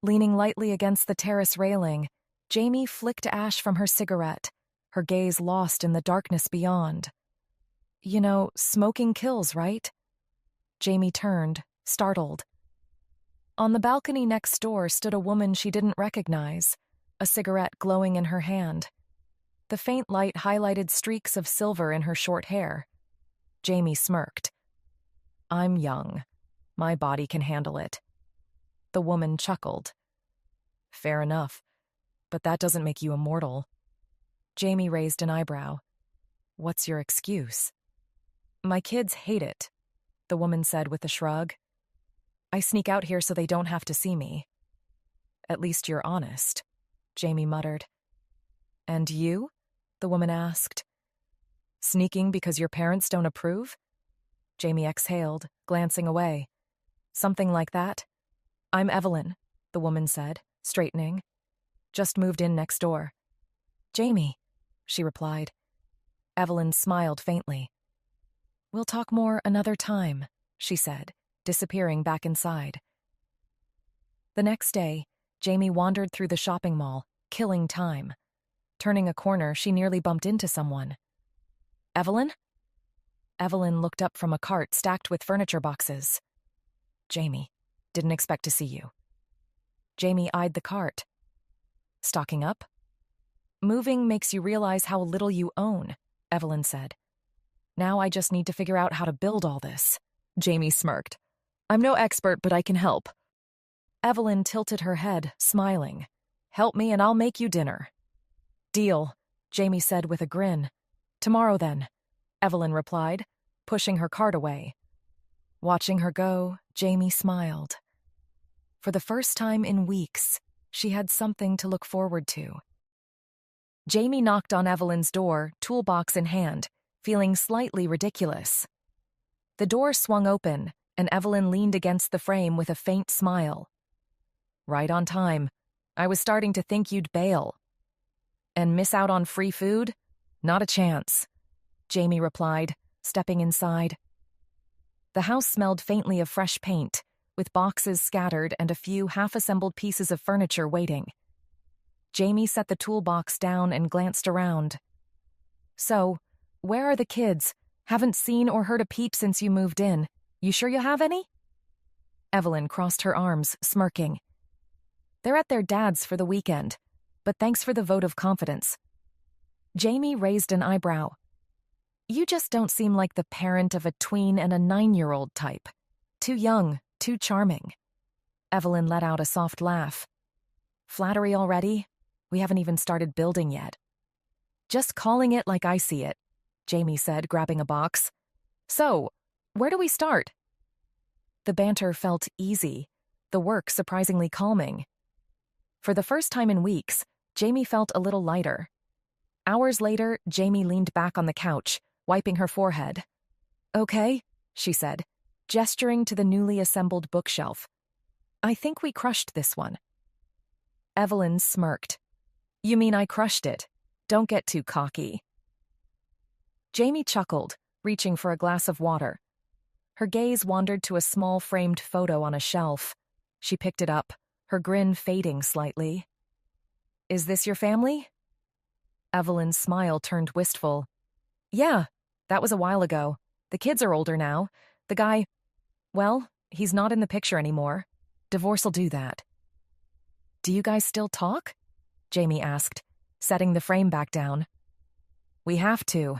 Leaning lightly against the terrace railing, Jamie flicked ash from her cigarette, her gaze lost in the darkness beyond. You know, smoking kills, right? Jamie turned, startled. On the balcony next door stood a woman she didn't recognize, a cigarette glowing in her hand. The faint light highlighted streaks of silver in her short hair. Jamie smirked. I'm young. My body can handle it. The woman chuckled. Fair enough, but that doesn't make you immortal. Jamie raised an eyebrow. What's your excuse? My kids hate it, the woman said with a shrug. I sneak out here so they don't have to see me. At least you're honest, Jamie muttered. And you? The woman asked. Sneaking because your parents don't approve? Jamie exhaled, glancing away. Something like that? I'm Evelyn, the woman said, straightening. Just moved in next door. Jamie, she replied. Evelyn smiled faintly. We'll talk more another time, she said, disappearing back inside. The next day, Jamie wandered through the shopping mall, killing time. Turning a corner, she nearly bumped into someone. Evelyn? Evelyn looked up from a cart stacked with furniture boxes. Jamie, didn't expect to see you. Jamie eyed the cart. Stocking up? Moving makes you realize how little you own, Evelyn said. Now I just need to figure out how to build all this. Jamie smirked. I'm no expert, but I can help. Evelyn tilted her head, smiling. Help me and I'll make you dinner. Deal, Jamie said with a grin. Tomorrow then, Evelyn replied, pushing her cart away. Watching her go, Jamie smiled. For the first time in weeks, she had something to look forward to. Jamie knocked on Evelyn's door, toolbox in hand, feeling slightly ridiculous. The door swung open, and Evelyn leaned against the frame with a faint smile. Right on time. I was starting to think you'd bail. And miss out on free food? Not a chance, Jamie replied, stepping inside. The house smelled faintly of fresh paint, with boxes scattered and a few half-assembled pieces of furniture waiting. Jamie set the toolbox down and glanced around. So, where are the kids? Haven't seen or heard a peep since you moved in. You sure you have any? Evelyn crossed her arms, smirking. They're at their dad's for the weekend, but thanks for the vote of confidence. Jamie raised an eyebrow. You just don't seem like the parent of a tween and a 9-year-old type. Too young, too charming. Evelyn let out a soft laugh. Flattery already? We haven't even started building yet. Just calling it like I see it, Jamie said, grabbing a box. So, where do we start? The banter felt easy, the work surprisingly calming. For the first time in weeks, Jamie felt a little lighter. Hours later, Jamie leaned back on the couch, wiping her forehead. Okay, she said, gesturing to the newly assembled bookshelf. I think we crushed this one. Evelyn smirked. You mean I crushed it? Don't get too cocky. Jamie chuckled, reaching for a glass of water. Her gaze wandered to a small framed photo on a shelf. She picked it up, her grin fading slightly. Is this your family? Evelyn's smile turned wistful. Yeah, that was a while ago. The kids are older now. The guy, well, he's not in the picture anymore. Divorce'll do that. Do you guys still talk? Jamie asked, setting the frame back down. We have to.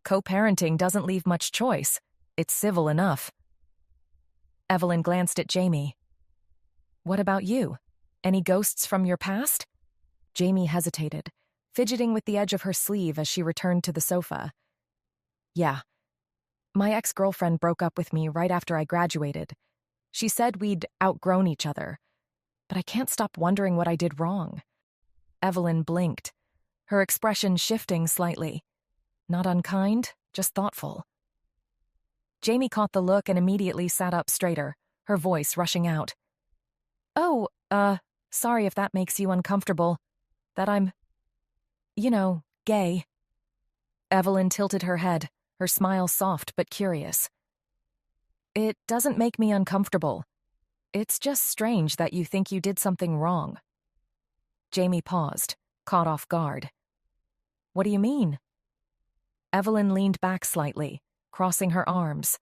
Co-parenting doesn't leave much choice. It's civil enough. Evelyn glanced at Jamie. What about you? Any ghosts from your past? Jamie hesitated, fidgeting with the edge of her sleeve as she returned to the sofa. Yeah. My ex-girlfriend broke up with me right after I graduated. She said we'd outgrown each other, but I can't stop wondering what I did wrong. Evelyn blinked, her expression shifting slightly. Not unkind, just thoughtful. Jamie caught the look and immediately sat up straighter, her voice rushing out. Oh, sorry if that makes you uncomfortable. That I'm, gay. Evelyn tilted her head, her smile soft but curious. It doesn't make me uncomfortable. It's just strange that you think you did something wrong. Jamie paused, caught off guard. What do you mean? Evelyn leaned back slightly, crossing her arms.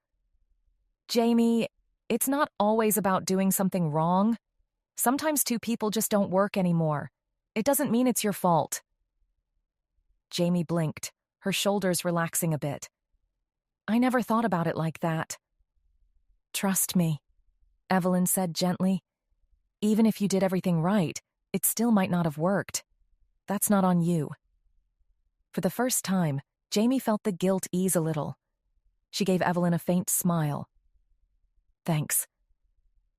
Jamie, it's not always about doing something wrong. Sometimes two people just don't work anymore. It doesn't mean it's your fault. Jamie blinked, her shoulders relaxing a bit. I never thought about it like that. Trust me, Evelyn said gently. Even if you did everything right, it still might not have worked. That's not on you. For the first time, Jamie felt the guilt ease a little. She gave Evelyn a faint smile. Thanks.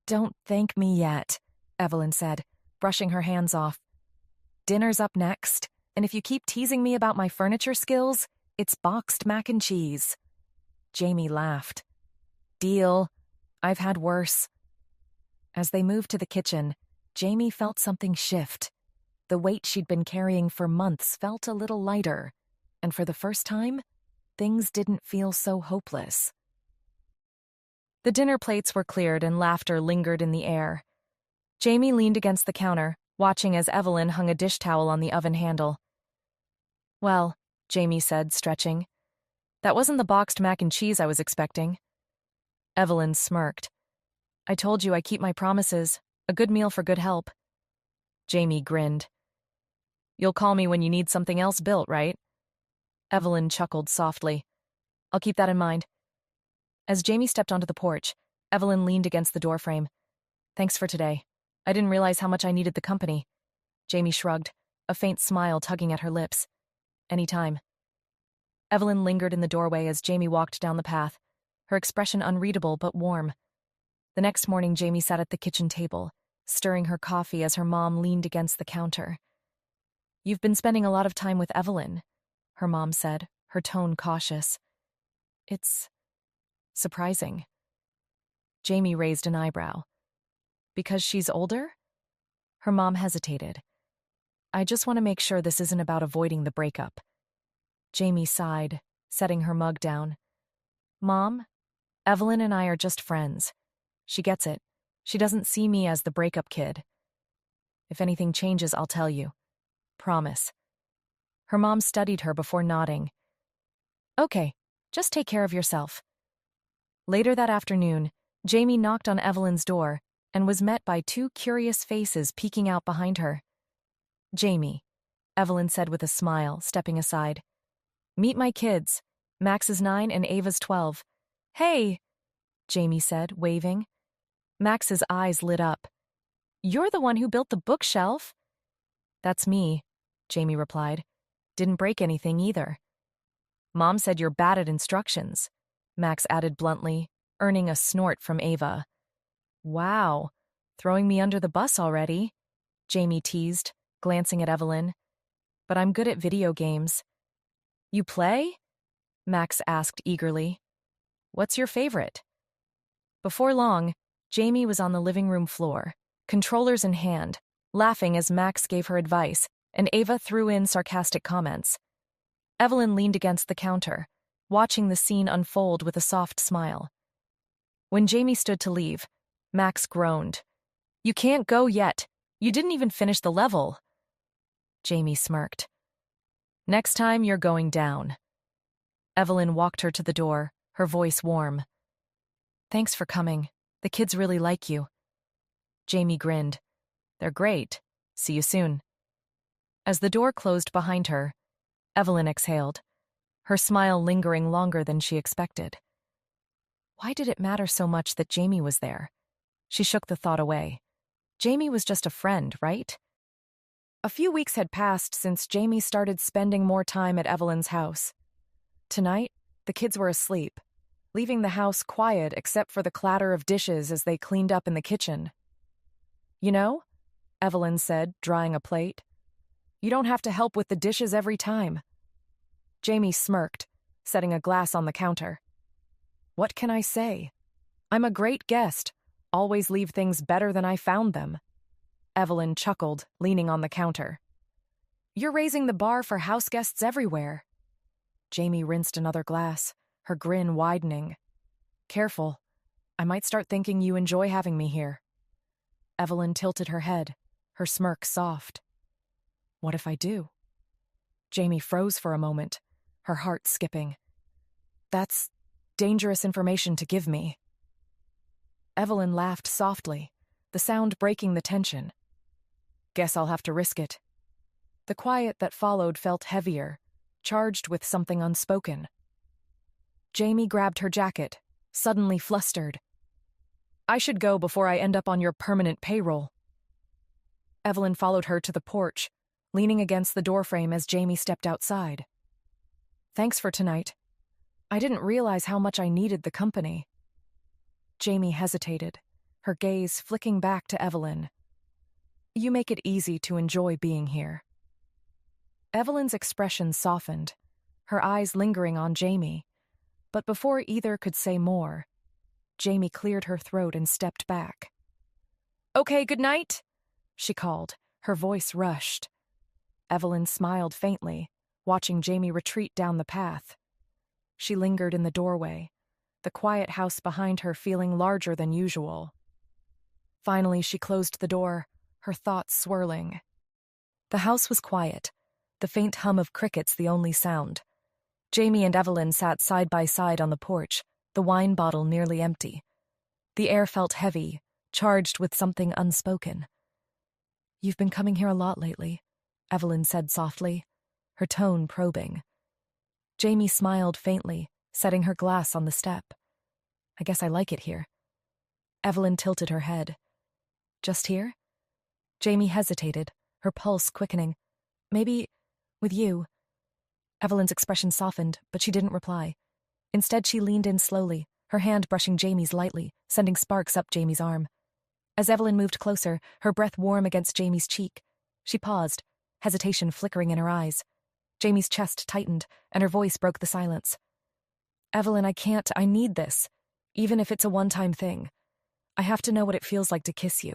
Don't thank me yet, Evelyn said, brushing her hands off. Dinner's up next, and if you keep teasing me about my furniture skills, it's boxed mac and cheese. Jamie laughed. Deal. I've had worse. As they moved to the kitchen, Jamie felt something shift. The weight she'd been carrying for months felt a little lighter, and for the first time, things didn't feel so hopeless. The dinner plates were cleared and laughter lingered in the air. Jamie leaned against the counter, watching as Evelyn hung a dish towel on the oven handle. Well, Jamie said, stretching, that wasn't the boxed mac and cheese I was expecting. Evelyn smirked. I told you I keep my promises. A good meal for good help. Jamie grinned. You'll call me when you need something else built, right? Evelyn chuckled softly. I'll keep that in mind. As Jamie stepped onto the porch, Evelyn leaned against the doorframe. Thanks for today. I didn't realize how much I needed the company. Jamie shrugged, a faint smile tugging at her lips. Anytime. Evelyn lingered in the doorway as Jamie walked down the path, her expression unreadable but warm. The next morning, Jamie sat at the kitchen table, stirring her coffee as her mom leaned against the counter. You've been spending a lot of time with Evelyn, her mom said, her tone cautious. It's surprising. Jamie raised an eyebrow. Because she's older? Her mom hesitated. I just want to make sure this isn't about avoiding the breakup. Jamie sighed, setting her mug down. Mom, Evelyn and I are just friends. She gets it. She doesn't see me as the breakup kid. If anything changes, I'll tell you. Promise. Her mom studied her before nodding. Okay, just take care of yourself. Later that afternoon, Jamie knocked on Evelyn's door and was met by two curious faces peeking out behind her. Jamie, Evelyn said with a smile, stepping aside. Meet my kids. Max is 9 and Ava's 12. Hey, Jamie said, waving. Max's eyes lit up. You're the one who built the bookshelf? That's me, Jamie replied. Didn't break anything either. Mom said you're bad at instructions, Max added bluntly, earning a snort from Ava. Wow, throwing me under the bus already, Jamie teased, glancing at Evelyn. But I'm good at video games. You play? Max asked eagerly. What's your favorite? Before long, Jamie was on the living room floor, controllers in hand, laughing as Max gave her advice, and Ava threw in sarcastic comments. Evelyn leaned against the counter, watching the scene unfold with a soft smile. When Jamie stood to leave, Max groaned. You can't go yet. You didn't even finish the level. Jamie smirked. Next time you're going down. Evelyn walked her to the door, her voice warm. Thanks for coming. The kids really like you. Jamie grinned. They're great. See you soon. As the door closed behind her, Evelyn exhaled, her smile lingering longer than she expected. Why did it matter so much that Jamie was there? She shook the thought away. Jamie was just a friend, right? A few weeks had passed since Jamie started spending more time at Evelyn's house. Tonight, the kids were asleep, leaving the house quiet except for the clatter of dishes as they cleaned up in the kitchen. You know, Evelyn said, drying a plate, you don't have to help with the dishes every time. Jamie smirked, setting a glass on the counter. What can I say? I'm a great guest. Always leave things better than I found them. Evelyn chuckled, leaning on the counter. You're raising the bar for house guests everywhere. Jamie rinsed another glass, her grin widening. Careful. I might start thinking you enjoy having me here. Evelyn tilted her head, her smirk soft. What if I do? Jamie froze for a moment, her heart skipping. That's dangerous information to give me. Evelyn laughed softly, the sound breaking the tension. Guess I'll have to risk it. The quiet that followed felt heavier, charged with something unspoken. Jamie grabbed her jacket, suddenly flustered. I should go before I end up on your permanent payroll. Evelyn followed her to the porch, leaning against the doorframe as Jamie stepped outside. Thanks for tonight. I didn't realize how much I needed the company. Jamie hesitated, her gaze flicking back to Evelyn. You make it easy to enjoy being here. Evelyn's expression softened, her eyes lingering on Jamie, but before either could say more, Jamie cleared her throat and stepped back. Okay, good night, she called, her voice rushed. Evelyn smiled faintly, watching Jamie retreat down the path. She lingered in the doorway, the quiet house behind her feeling larger than usual. Finally, she closed the door, her thoughts swirling. The house was quiet, the faint hum of crickets the only sound. Jamie and Evelyn sat side by side on the porch, the wine bottle nearly empty. The air felt heavy, charged with something unspoken. You've been coming here a lot lately, Evelyn said softly, her tone probing. Jamie smiled faintly, setting her glass on the step. I guess I like it here. Evelyn tilted her head. Just here? Jamie hesitated, her pulse quickening. Maybe with you. Evelyn's expression softened, but she didn't reply. Instead, she leaned in slowly, her hand brushing Jamie's lightly, sending sparks up Jamie's arm. As Evelyn moved closer, her breath warm against Jamie's cheek, she paused, hesitation flickering in her eyes. Jamie's chest tightened, and her voice broke the silence. Evelyn, I need this, even if it's a one-time thing. I have to know what it feels like to kiss you.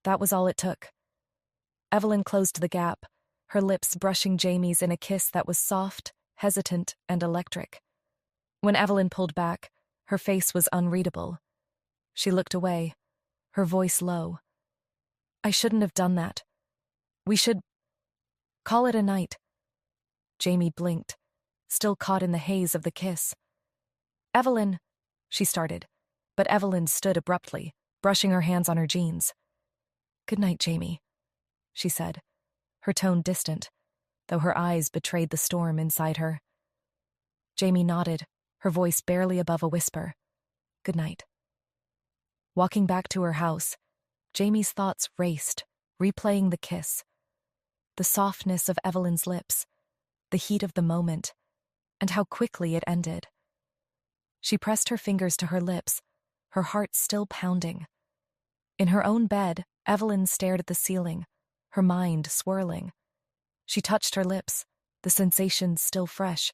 That was all it took. Evelyn closed the gap, her lips brushing Jamie's in a kiss that was soft, hesitant, and electric. When Evelyn pulled back, her face was unreadable. She looked away, her voice low. I shouldn't have done that. We should call it a night. Jamie blinked, still caught in the haze of the kiss. Evelyn, she started, but Evelyn stood abruptly, brushing her hands on her jeans. Good night, Jamie, she said, her tone distant, though her eyes betrayed the storm inside her. Jamie nodded, her voice barely above a whisper. Good night. Walking back to her house, Jamie's thoughts raced, replaying the kiss. The softness of Evelyn's lips, the heat of the moment, and how quickly it ended. She pressed her fingers to her lips, her heart still pounding. In her own bed, Evelyn stared at the ceiling, her mind swirling. She touched her lips, the sensation still fresh.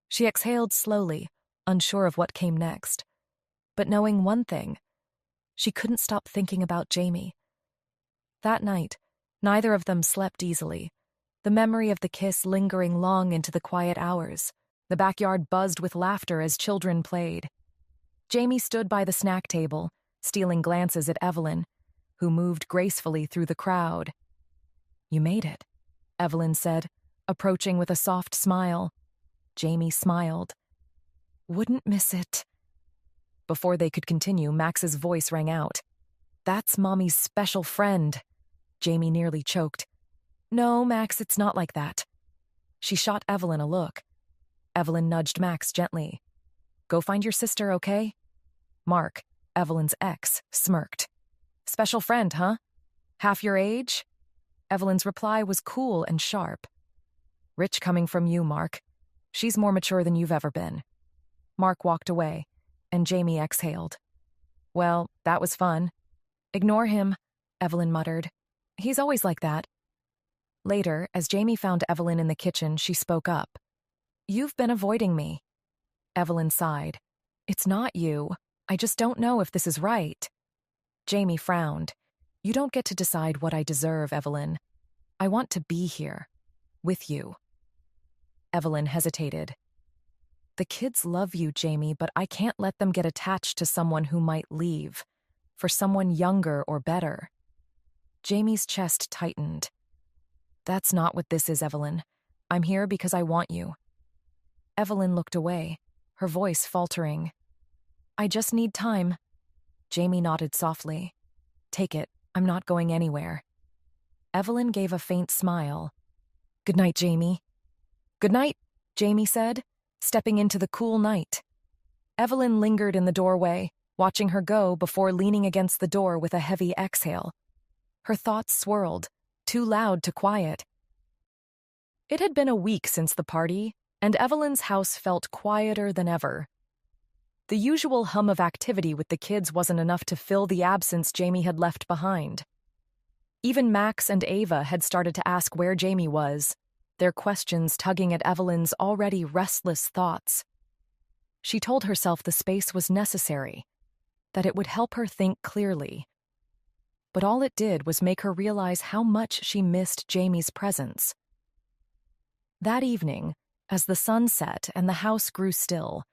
She exhaled slowly, unsure of what came next. But knowing one thing, she couldn't stop thinking about Jamie. That night, neither of them slept easily, the memory of the kiss lingering long into the quiet hours. The backyard buzzed with laughter as children played. Jamie stood by the snack table, stealing glances at Evelyn, who moved gracefully through the crowd. You made it, Evelyn said, approaching with a soft smile. Jamie smiled. Wouldn't miss it. Before they could continue, Max's voice rang out. That's Mommy's special friend. Jamie nearly choked. No, Max, it's not like that. She shot Evelyn a look. Evelyn nudged Max gently. Go find your sister, okay? Mark, Evelyn's ex, smirked. Special friend, huh? Half your age? Evelyn's reply was cool and sharp. Rich coming from you, Mark. She's more mature than you've ever been. Mark walked away, and Jamie exhaled. Well, that was fun. Ignore him, Evelyn muttered. He's always like that. Later, as Jamie found Evelyn in the kitchen, she spoke up. You've been avoiding me. Evelyn sighed. It's not you. I just don't know if this is right. Jamie frowned. You don't get to decide what I deserve, Evelyn. I want to be here. With you. Evelyn hesitated. The kids love you, Jamie, but I can't let them get attached to someone who might leave. for someone younger or better. Jamie's chest tightened. That's not what this is, Evelyn. I'm here because I want you. Evelyn looked away, her voice faltering. I just need time. Jamie nodded softly. Take it, I'm not going anywhere. Evelyn gave a faint smile. Good night, Jamie. Good night, Jamie said, stepping into the cool night. Evelyn lingered in the doorway, watching her go before leaning against the door with a heavy exhale. Her thoughts swirled, too loud to quiet. It had been a week since the party, and Evelyn's house felt quieter than ever. The usual hum of activity with the kids wasn't enough to fill the absence Jamie had left behind. Even Max and Ava had started to ask where Jamie was, their questions tugging at Evelyn's already restless thoughts. She told herself the space was necessary, that it would help her think clearly. But all it did was make her realize how much she missed Jamie's presence. That evening, as the sun set and the house grew still,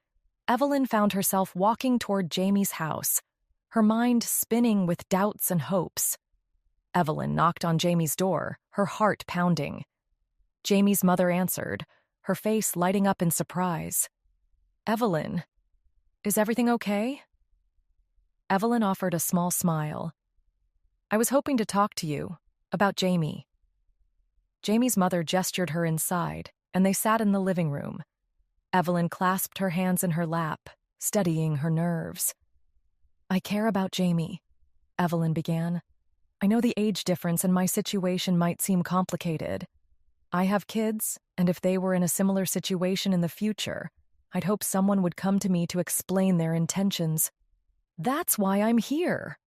Evelyn found herself walking toward Jamie's house, her mind spinning with doubts and hopes. Evelyn knocked on Jamie's door, her heart pounding. Jamie's mother answered, her face lighting up in surprise. Evelyn, is everything okay? Evelyn offered a small smile. I was hoping to talk to you about Jamie. Jamie's mother gestured her inside, and they sat in the living room. Evelyn clasped her hands in her lap, steadying her nerves. I care about Jamie, Evelyn began. I know the age difference and my situation might seem complicated. I have kids, and if they were in a similar situation in the future, I'd hope someone would come to me to explain their intentions. That's why I'm here.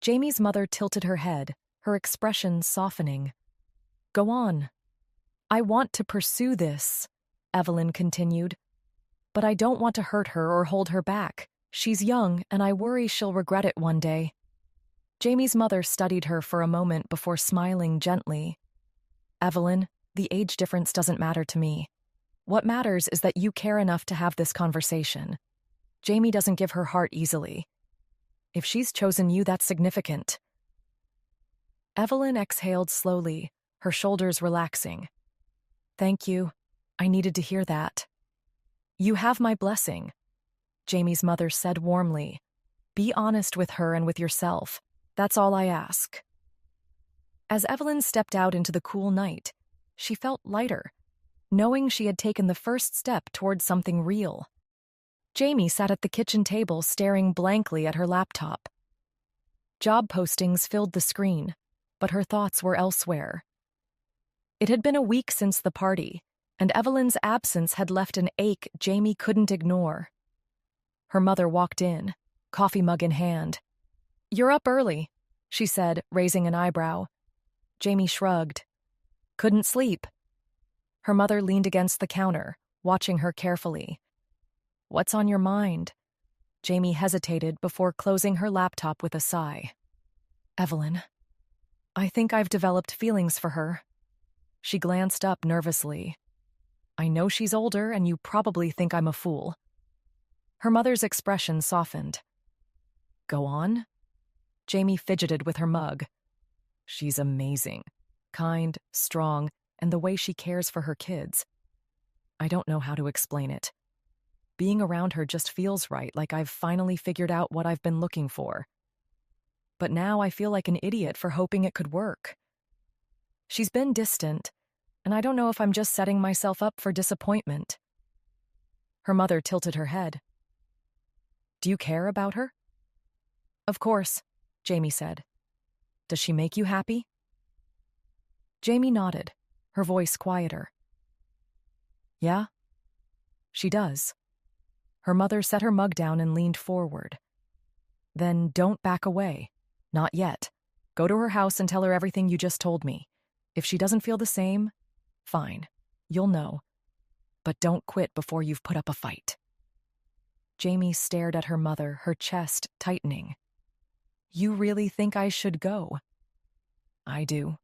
Jamie's mother tilted her head, her expression softening. Go on. I want to pursue this, Evelyn continued. But I don't want to hurt her or hold her back. She's young, and I worry she'll regret it one day. Jamie's mother studied her for a moment before smiling gently. Evelyn, the age difference doesn't matter to me. What matters is that you care enough to have this conversation. Jamie doesn't give her heart easily. If she's chosen you, that's significant. Evelyn exhaled slowly, her shoulders relaxing. Thank you. I needed to hear that. You have my blessing, Jamie's mother said warmly. Be honest with her and with yourself. That's all I ask. As Evelyn stepped out into the cool night, she felt lighter, knowing she had taken the first step towards something real. Jamie sat at the kitchen table staring blankly at her laptop. Job postings filled the screen, but her thoughts were elsewhere. It had been a week since the party, and Evelyn's absence had left an ache Jamie couldn't ignore. Her mother walked in, coffee mug in hand. You're up early, she said, raising an eyebrow. Jamie shrugged. Couldn't sleep. Her mother leaned against the counter, watching her carefully. What's on your mind? Jamie hesitated before closing her laptop with a sigh. Evelyn, I think I've developed feelings for her. She glanced up nervously. I know she's older, and you probably think I'm a fool. Her mother's expression softened. Go on? Jamie fidgeted with her mug. She's amazing, kind, strong, and the way she cares for her kids. I don't know how to explain it. Being around her just feels right, like I've finally figured out what I've been looking for. But now I feel like an idiot for hoping it could work. She's been distant, and I don't know if I'm just setting myself up for disappointment. Her mother tilted her head. Do you care about her? Of course, Jamie said. Does she make you happy? Jamie nodded, her voice quieter. Yeah? She does. Her mother set her mug down and leaned forward. Then don't back away. Not yet. Go to her house and tell her everything you just told me. If she doesn't feel the same, fine. You'll know. But don't quit before you've put up a fight. Jamie stared at her mother, her chest tightening. You really think I should go? I do,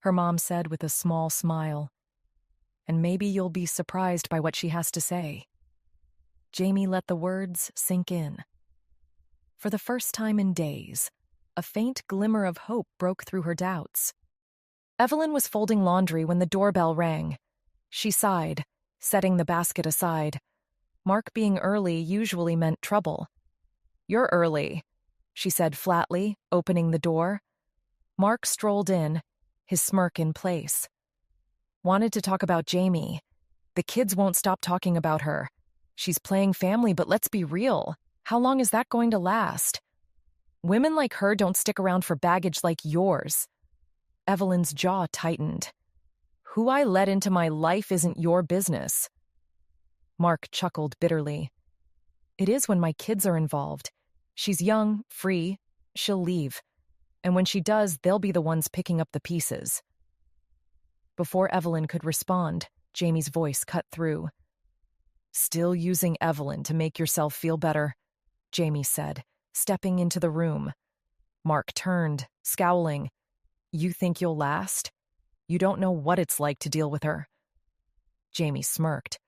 her mom said with a small smile. And maybe you'll be surprised by what she has to say. Jamie let the words sink in. For the first time in days, a faint glimmer of hope broke through her doubts. Evelyn was folding laundry when the doorbell rang. She sighed, setting the basket aside. Mark being early usually meant trouble. "You're early," she said flatly, opening the door. Mark strolled in, his smirk in place. "Wanted to talk about Jamie. The kids won't stop talking about her. She's playing family, but let's be real. How long is that going to last? Women like her don't stick around for baggage like yours." Evelyn's jaw tightened. "Who I let into my life isn't your business." Mark chuckled bitterly. "It is when my kids are involved. She's young, free, she'll leave. And when she does, they'll be the ones picking up the pieces." Before Evelyn could respond, Jamie's voice cut through. "Still using Evelyn to make yourself feel better," Jamie said, stepping into the room. Mark turned, scowling. "You think you'll last? You don't know what it's like to deal with her." Jamie smirked.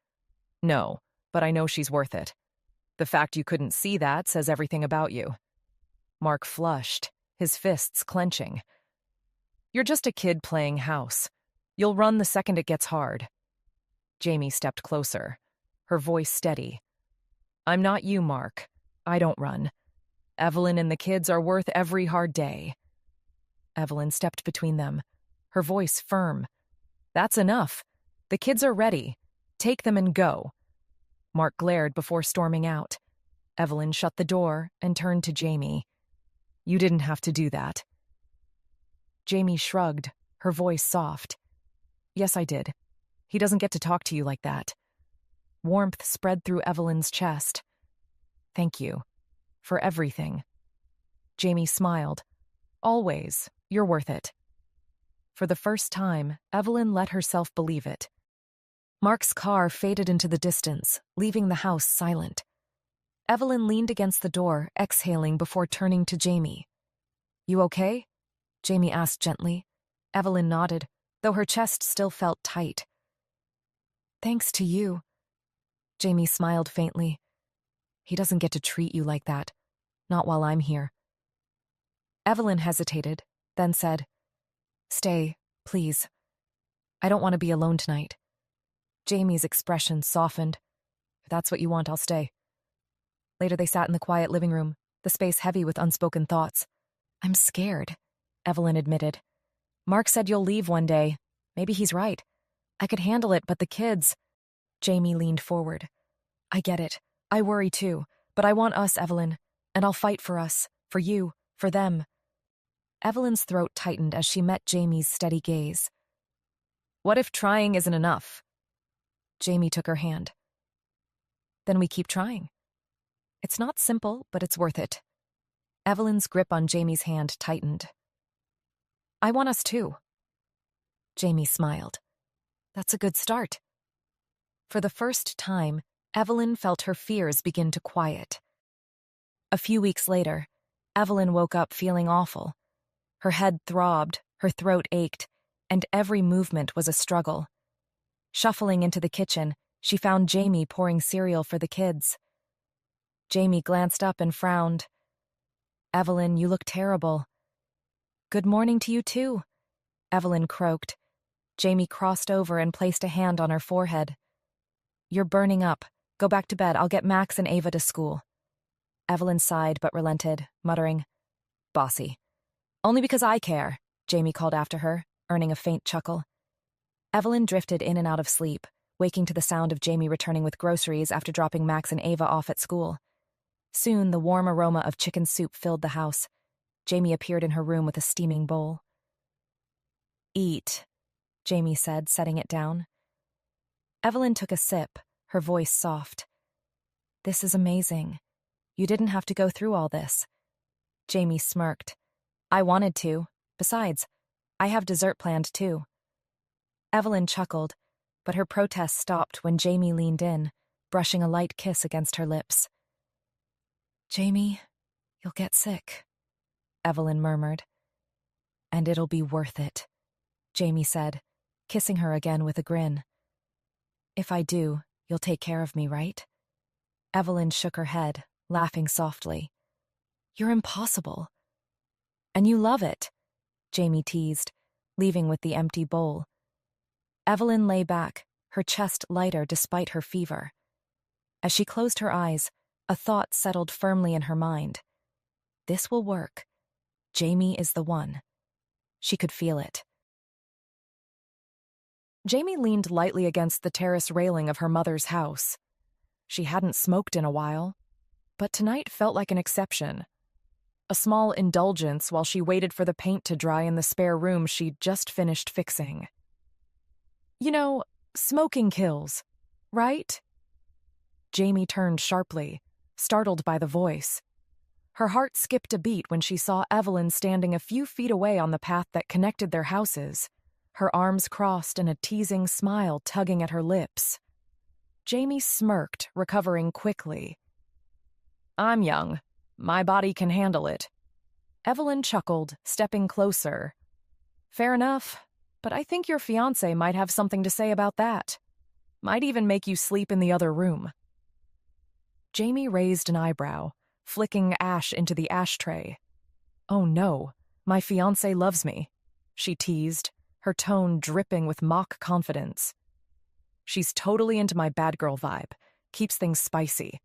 "No, but I know she's worth it. The fact you couldn't see that says everything about you." Mark flushed, his fists clenching. "You're just a kid playing house. You'll run the second it gets hard." Jamie stepped closer, her voice steady. "I'm not you, Mark. I don't run. Evelyn and the kids are worth every hard day." Evelyn stepped between them, her voice firm. "That's enough. The kids are ready. Take them and go." Mark glared before storming out. Evelyn shut the door and turned to Jamie. "You didn't have to do that." Jamie shrugged, her voice soft. "Yes, I did. He doesn't get to talk to you like that." Warmth spread through Evelyn's chest. "Thank you. For everything." Jamie smiled. "Always. You're worth it." For the first time, Evelyn let herself believe it. Mark's car faded into the distance, leaving the house silent. Evelyn leaned against the door, exhaling before turning to Jamie. "You okay?" Jamie asked gently. Evelyn nodded, though her chest still felt tight. "Thanks to you." Jamie smiled faintly. "He doesn't get to treat you like that. Not while I'm here." Evelyn hesitated, then said, "Stay, please. I don't want to be alone tonight." Jamie's expression softened. "If that's what you want, I'll stay." Later they sat in the quiet living room, the space heavy with unspoken thoughts. "I'm scared," Evelyn admitted. "Mark said you'll leave one day. Maybe he's right. I could handle it, but the kids—" Jamie leaned forward. "I get it. I worry too. But I want us, Evelyn. And I'll fight for us. For you. For them." Evelyn's throat tightened as she met Jamie's steady gaze. "What if trying isn't enough?" Jamie took her hand. "Then we keep trying. It's not simple, but it's worth it." Evelyn's grip on Jamie's hand tightened. "I want us too." Jamie smiled. "That's a good start." For the first time, Evelyn felt her fears begin to quiet. A few weeks later, Evelyn woke up feeling awful. Her head throbbed, her throat ached, and every movement was a struggle. Shuffling into the kitchen, she found Jamie pouring cereal for the kids. Jamie glanced up and frowned. "Evelyn, you look terrible." "Good morning to you too," Evelyn croaked. Jamie crossed over and placed a hand on her forehead. "You're burning up. Go back to bed. I'll get Max and Ava to school." Evelyn sighed but relented, muttering, "Bossy." "Only because I care," Jamie called after her, earning a faint chuckle. Evelyn drifted in and out of sleep, waking to the sound of Jamie returning with groceries after dropping Max and Ava off at school. Soon, the warm aroma of chicken soup filled the house. Jamie appeared in her room with a steaming bowl. "Eat," Jamie said, setting it down. Evelyn took a sip, her voice soft. "This is amazing. You didn't have to go through all this." Jamie smirked. "I wanted to. Besides, I have dessert planned too." Evelyn chuckled, but her protest stopped when Jamie leaned in, brushing a light kiss against her lips. "Jamie, you'll get sick," Evelyn murmured. "And it'll be worth it," Jamie said, kissing her again with a grin. "If I do, you'll take care of me, right?" Evelyn shook her head, laughing softly. You're impossible. And you love it, Jamie teased, leaving with the empty bowl. Evelyn lay back, her chest lighter despite her fever. As she closed her eyes, a thought settled firmly in her mind. This will work. Jamie is the one. She could feel it. Jamie leaned lightly against the terrace railing of her mother's house. She hadn't smoked in a while, but tonight felt like an exception. A small indulgence while she waited for the paint to dry in the spare room she'd just finished fixing. You know, smoking kills, right? Jamie turned sharply, startled by the voice. Her heart skipped a beat when she saw Evelyn standing a few feet away on the path that connected their houses, her arms crossed and a teasing smile tugging at her lips. Jamie smirked, recovering quickly. I'm young. My body can handle it. Evelyn chuckled, stepping closer. Fair enough, but I think your fiancé might have something to say about that. Might even make you sleep in the other room. Jamie raised an eyebrow, flicking ash into the ashtray. Oh no, my fiancé loves me, she teased, her tone dripping with mock confidence. She's totally into my bad girl vibe, keeps things spicy.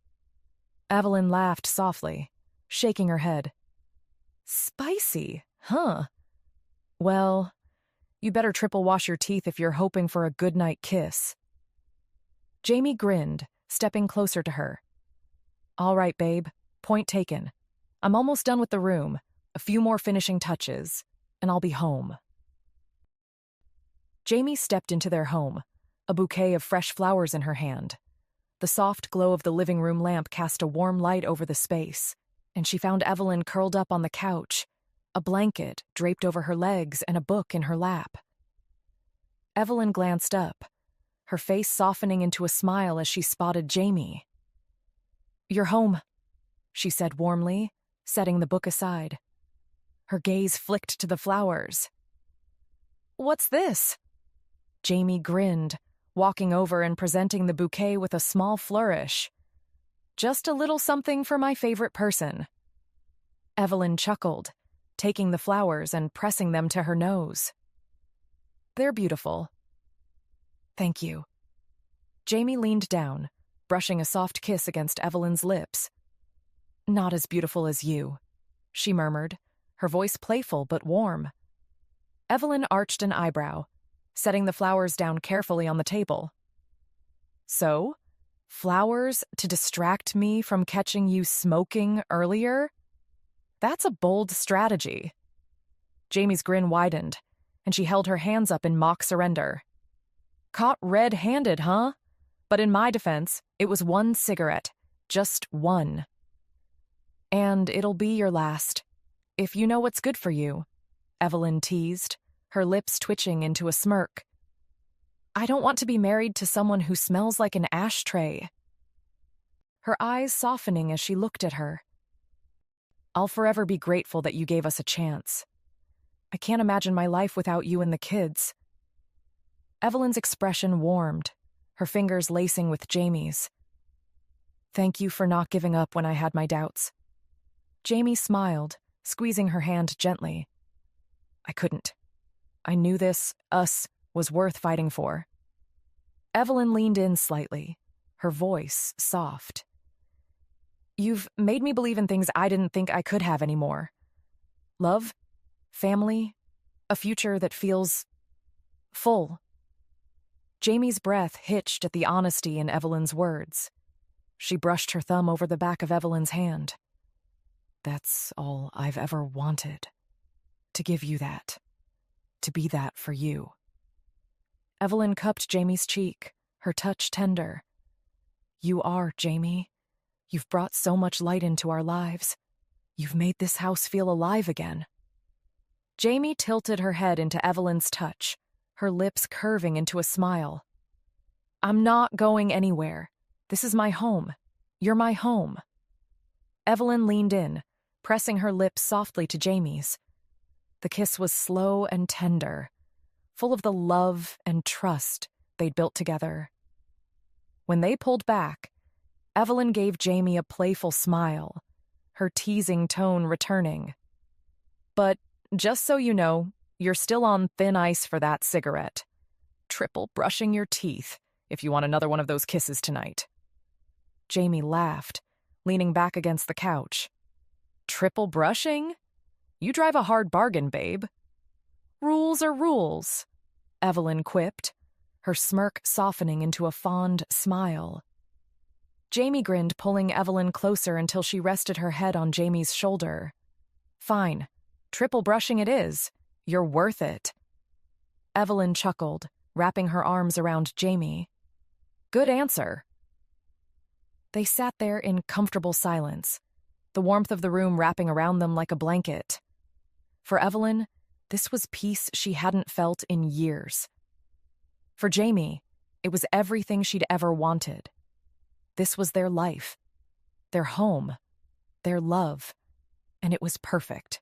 Evelyn laughed softly, shaking her head. Spicy, huh? Well, you better triple wash your teeth if you're hoping for a goodnight kiss. Jamie grinned, stepping closer to her. All right, babe, point taken. I'm almost done with the room, a few more finishing touches, and I'll be home. Jamie stepped into their home, a bouquet of fresh flowers in her hand. The soft glow of the living room lamp cast a warm light over the space, and she found Evelyn curled up on the couch, a blanket draped over her legs and a book in her lap. Evelyn glanced up, her face softening into a smile as she spotted Jamie. You're home, she said warmly, setting the book aside. Her gaze flicked to the flowers. What's this? Jamie grinned, walking over and presenting the bouquet with a small flourish. Just a little something for my favorite person. Evelyn chuckled, taking the flowers and pressing them to her nose. They're beautiful. Thank you. Jamie leaned down, brushing a soft kiss against Evelyn's lips. Not as beautiful as you, she murmured, her voice playful but warm. Evelyn arched an eyebrow, setting the flowers down carefully on the table. So, flowers to distract me from catching you smoking earlier? That's a bold strategy. Jamie's grin widened, and she held her hands up in mock surrender. Caught red-handed, huh? But in my defense, it was one cigarette. Just one. And it'll be your last. If you know what's good for you, Evelyn teased, her lips twitching into a smirk. I don't want to be married to someone who smells like an ashtray. Her eyes softening as she looked at her. I'll forever be grateful that you gave us a chance. I can't imagine my life without you and the kids. Evelyn's expression warmed, her fingers lacing with Jamie's. Thank you for not giving up when I had my doubts. Jamie smiled, squeezing her hand gently. I couldn't. I knew us, was worth fighting for. Evelyn leaned in slightly, her voice soft. You've made me believe in things I didn't think I could have anymore. Love, family, a future that feels full. Jamie's breath hitched at the honesty in Evelyn's words. She brushed her thumb over the back of Evelyn's hand. That's all I've ever wanted. To give you that. To be that for you. Evelyn cupped Jamie's cheek, her touch tender. You are, Jamie. You've brought so much light into our lives. You've made this house feel alive again. Jamie tilted her head into Evelyn's touch, her lips curving into a smile. I'm not going anywhere. This is my home. You're my home. Evelyn leaned in, pressing her lips softly to Jamie's. The kiss was slow and tender, full of the love and trust they'd built together. When they pulled back, Evelyn gave Jamie a playful smile, her teasing tone returning. But just so you know, you're still on thin ice for that cigarette. Triple brushing your teeth if you want another one of those kisses tonight. Jamie laughed, leaning back against the couch. Triple brushing? You drive a hard bargain, babe. Rules are rules, Evelyn quipped, her smirk softening into a fond smile. Jamie grinned, pulling Evelyn closer until she rested her head on Jamie's shoulder. Fine. Triple brushing it is. You're worth it. Evelyn chuckled, wrapping her arms around Jamie. Good answer. They sat there in comfortable silence, the warmth of the room wrapping around them like a blanket. For Evelyn, this was peace she hadn't felt in years. For Jamie, it was everything she'd ever wanted. This was their life, their home, their love, and it was perfect.